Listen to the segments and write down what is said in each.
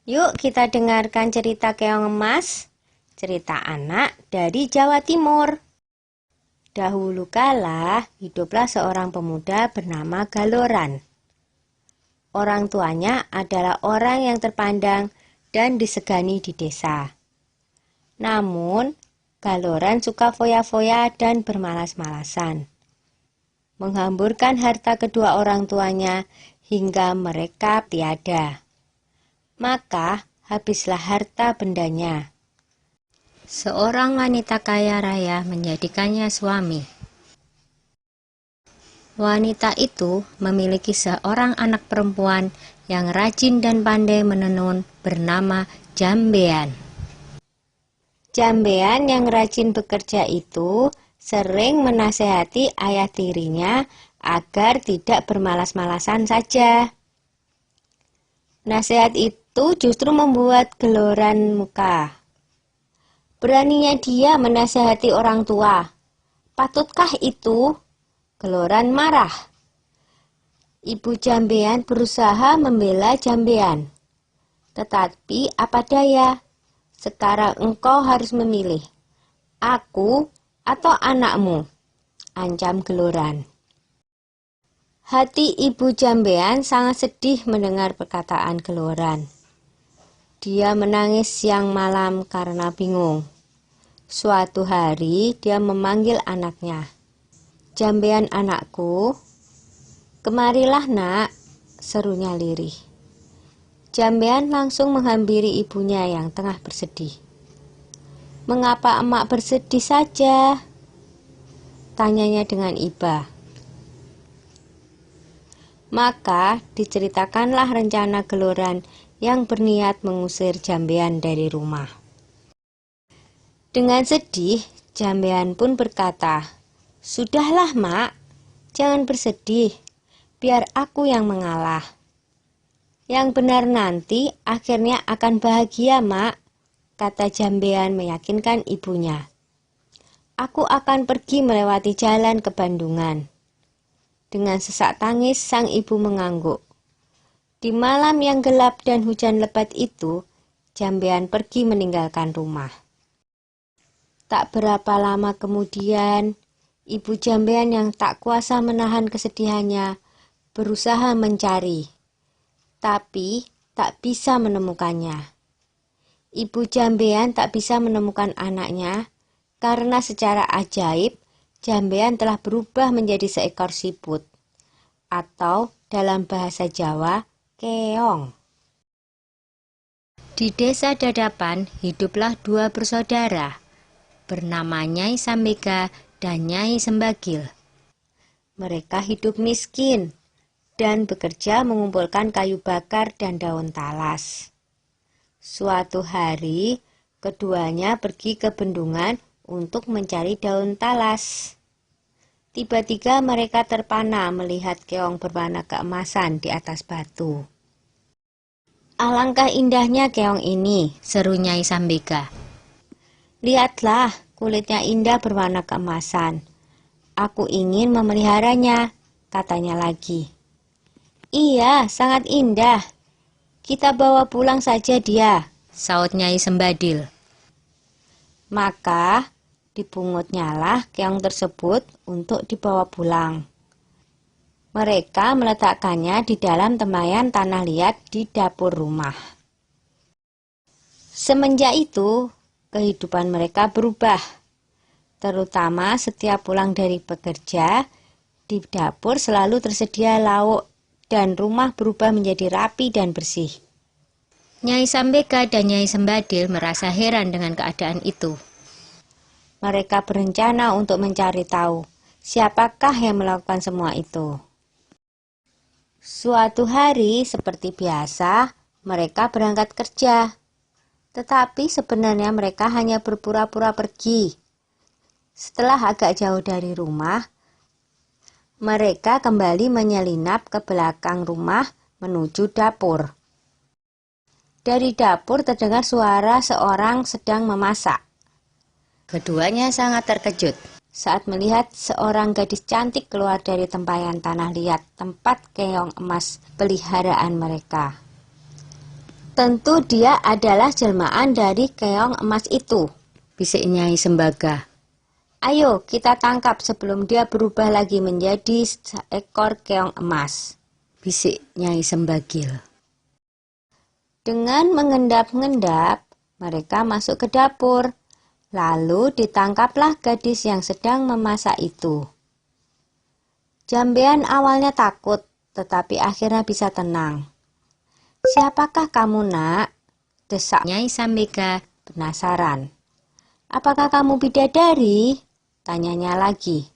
Yuk kita dengarkan cerita Keong Emas, cerita anak dari Jawa Timur. Dahulu kala, hiduplah seorang pemuda bernama Galoran. Orang tuanya adalah orang yang terpandang dan disegani di desa. Namun, Galoran suka foya-foya dan bermalas-malasan, menghamburkan harta kedua orang tuanya hingga mereka tiada. Maka habislah harta bendanya. Seorang wanita kaya raya menjadikannya suami. Wanita itu memiliki seorang anak perempuan yang rajin dan pandai menenun bernama Jambean. Jambean yang rajin bekerja itu sering menasehati ayah tirinya agar tidak bermalas-malasan saja. Nasihat itu justru membuat Galoran muka. Beraninya dia menasehati orang tua. Patutkah itu? Galoran marah. Ibu Jambean berusaha membela Jambean. Tetapi apa daya? Sekarang engkau harus memilih, aku atau anakmu, ancam Galoran. Hati ibu Jambean sangat sedih mendengar perkataan Galoran. Dia menangis siang malam karena bingung. Suatu hari dia memanggil anaknya. Jambean anakku, kemarilah nak, serunya lirih. Jambean langsung menghampiri ibunya yang tengah bersedih. Mengapa emak bersedih saja? Tanyanya dengan iba. Maka diceritakanlah rencana Galoran yang berniat mengusir Jambean dari rumah. Dengan sedih, Jambean pun berkata, "Sudahlah mak, jangan bersedih, biar aku yang mengalah. Yang benar nanti akhirnya akan bahagia mak," kata Jambean meyakinkan ibunya. "Aku akan pergi melewati jalan ke Bandungan." Dengan sesak tangis sang ibu mengangguk. Di malam yang gelap dan hujan lebat itu, Jambean pergi meninggalkan rumah. Tak berapa lama kemudian, ibu Jambean yang tak kuasa menahan kesedihannya berusaha mencari, tapi tak bisa menemukannya. Ibu Jambean tak bisa menemukan anaknya karena secara ajaib Jambean telah berubah menjadi seekor siput, atau dalam bahasa Jawa, keong. Di desa Dadapan hiduplah dua bersaudara, bernama Nyai Sambega dan Nyai Sembagil. Mereka hidup miskin dan bekerja mengumpulkan kayu bakar dan daun talas. Suatu hari, keduanya pergi ke bendungan untuk mencari daun talas. Tiba-tiba mereka terpana melihat keong berwarna keemasan di atas batu. "Alangkah indahnya keong ini," seru Nyai Sambega. "Lihatlah, kulitnya indah berwarna keemasan. Aku ingin memeliharanya," katanya lagi. "Iya, sangat indah. Kita bawa pulang saja dia," saut Nyai Sembadil. Maka dipungutnyalah keong tersebut untuk dibawa pulang. Mereka meletakkannya di dalam tempayan tanah liat di dapur rumah. Semenjak itu, kehidupan mereka berubah. Terutama setiap pulang dari bekerja, di dapur selalu tersedia lauk dan rumah berubah menjadi rapi dan bersih. Nyai Sambega dan Nyai Sembadil merasa heran dengan keadaan itu. Mereka berencana untuk mencari tahu siapakah yang melakukan semua itu. Suatu hari, seperti biasa, mereka berangkat kerja. Tetapi sebenarnya mereka hanya berpura-pura pergi. Setelah agak jauh dari rumah, mereka kembali menyelinap ke belakang rumah menuju dapur. Dari dapur terdengar suara seorang sedang memasak. Keduanya sangat terkejut saat melihat seorang gadis cantik keluar dari tempayan tanah liat tempat keong emas peliharaan mereka. Tentu dia adalah jelmaan dari keong emas itu, bisik Nyai Sembaga. Ayo kita tangkap sebelum dia berubah lagi menjadi seekor keong emas, bisik Nyai Sembagil. Dengan mengendap-endap, mereka masuk ke dapur. Lalu ditangkaplah gadis yang sedang memasak itu. Jambean awalnya takut, tetapi akhirnya bisa tenang. Siapakah kamu, nak? Desak Nyai Sambega penasaran. Apakah kamu bidadari? Tanyanya lagi.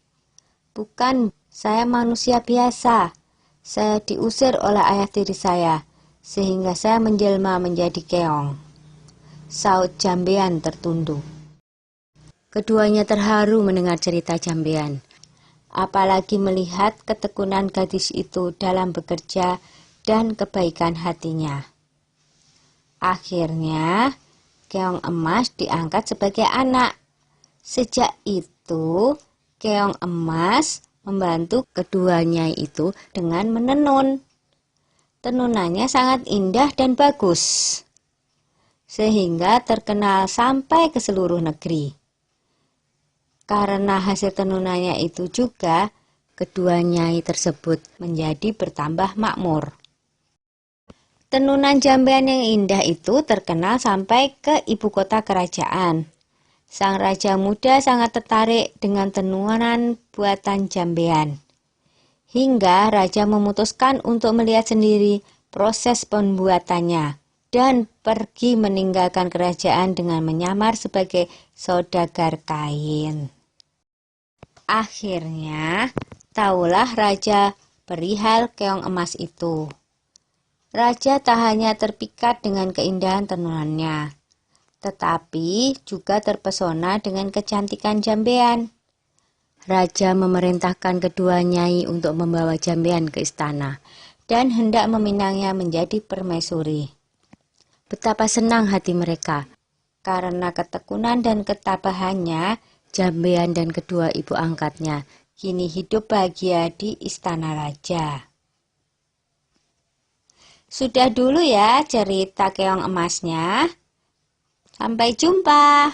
Bukan, saya manusia biasa. Saya diusir oleh ayah tiri saya, sehingga saya menjelma menjadi keong. Saut Jambean tertunduk. Keduanya terharu mendengar cerita Jambean. Apalagi melihat ketekunan gadis itu dalam bekerja dan kebaikan hatinya. Akhirnya, keong emas diangkat sebagai anak. Sejak itu, keong emas membantu keduanya itu dengan menenun. Tenunannya sangat indah dan bagus, sehingga terkenal sampai ke seluruh negeri. Karena hasil tenunannya itu juga, kedua nyai tersebut menjadi bertambah makmur. Tenunan Jambean yang indah itu terkenal sampai ke ibu kota kerajaan. Sang raja muda sangat tertarik dengan tenunan buatan Jambean. Hingga raja memutuskan untuk melihat sendiri proses pembuatannya dan pergi meninggalkan kerajaan dengan menyamar sebagai saudagar kain. Akhirnya, tahulah raja perihal keong emas itu. Raja tak hanya terpikat dengan keindahan tenunannya, tetapi juga terpesona dengan kecantikan Jambean. Raja memerintahkan kedua nyai untuk membawa Jambean ke istana dan hendak meminangnya menjadi permaisuri. Betapa senang hati mereka, karena ketekunan dan ketabahannya, Jambean dan kedua ibu angkatnya kini hidup bahagia di istana raja. Sudah dulu ya cerita keong emasnya. Sampai jumpa.